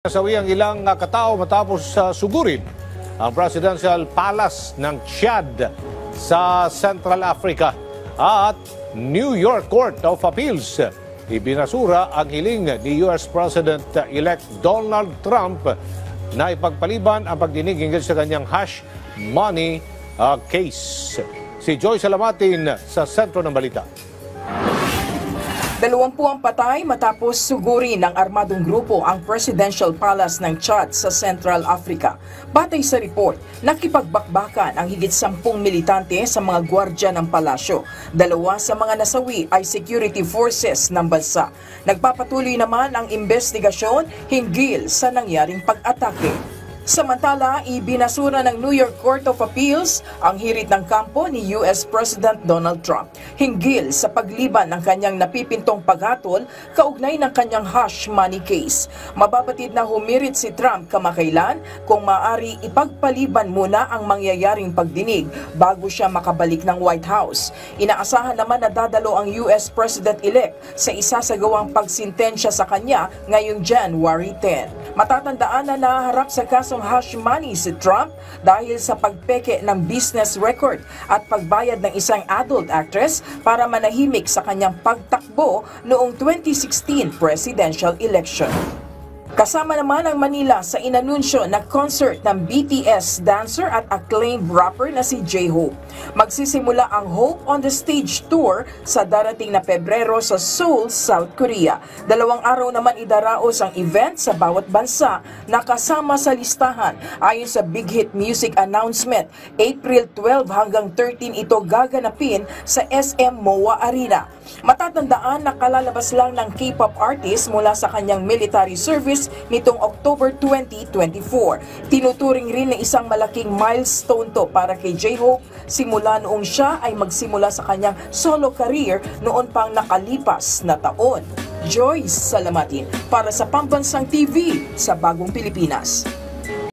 Nasawi ang ilang katao matapos sugurin ang Presidential Palace ng Chad sa Central Africa at New York Court of Appeals. Ibinasura ang hiling ni US President-elect Donald Trump na ipagpaliban ang pagdinig hinggil sa kanyang hush money case. Si Joy Salamatin sa sentro ng balita. 20 ang patay matapos sugurin ng armadong grupo ang Presidential Palace ng Chad sa Central Africa. Batay sa report, nakipagbakbakan ang higit 10 militante sa mga gwardya ng palasyo. 2 sa mga nasawi ay security forces ng bansa. Nagpapatuloy naman ang investigasyon hinggil sa nangyaring pag-atake. Samantala, ibinasura ng New York Court of Appeals ang hirit ng kampo ni US President Donald Trump hinggil sa pagliban ng kanyang napipintong paghatol kaugnay ng kanyang hush money case. Mababatid na humirit si Trump kamakailan kung maaari ipagpaliban muna ang mangyayaring pagdinig bago siya makabalik ng White House. Inaasahan naman na dadalo ang US President-elect sa isasagawang pagsintensya sa kanya ngayong January 10. Matatandaan na naharap sa kasong hush money si Trump dahil sa pagpeke ng business record at pagbayad ng isang adult actress para manahimik sa kanyang pagtakbo noong 2016 presidential election. Kasama naman ang Manila sa inanunsyo na concert ng BTS dancer at acclaimed rapper na si J-Hope. Magsisimula ang Hope on the Stage Tour sa darating na Pebrero sa Seoul, South Korea. 2 araw naman idaraos ang event sa bawat bansa na kasama sa listahan. Ayon sa Big Hit Music announcement, April 12 hanggang 13 ito gaganapin sa SM MOA Arena. Matatandaan na kalalabas lang ng K-pop artist mula sa kanyang military service nitong October 2024. Tinuturing rin na isang malaking milestone to para kay J-Hope simula noong siya ay magsimula sa kanyang solo career noon pang nakalipas na taon. Joyce Salamatin para sa Pambansang TV sa Bagong Pilipinas.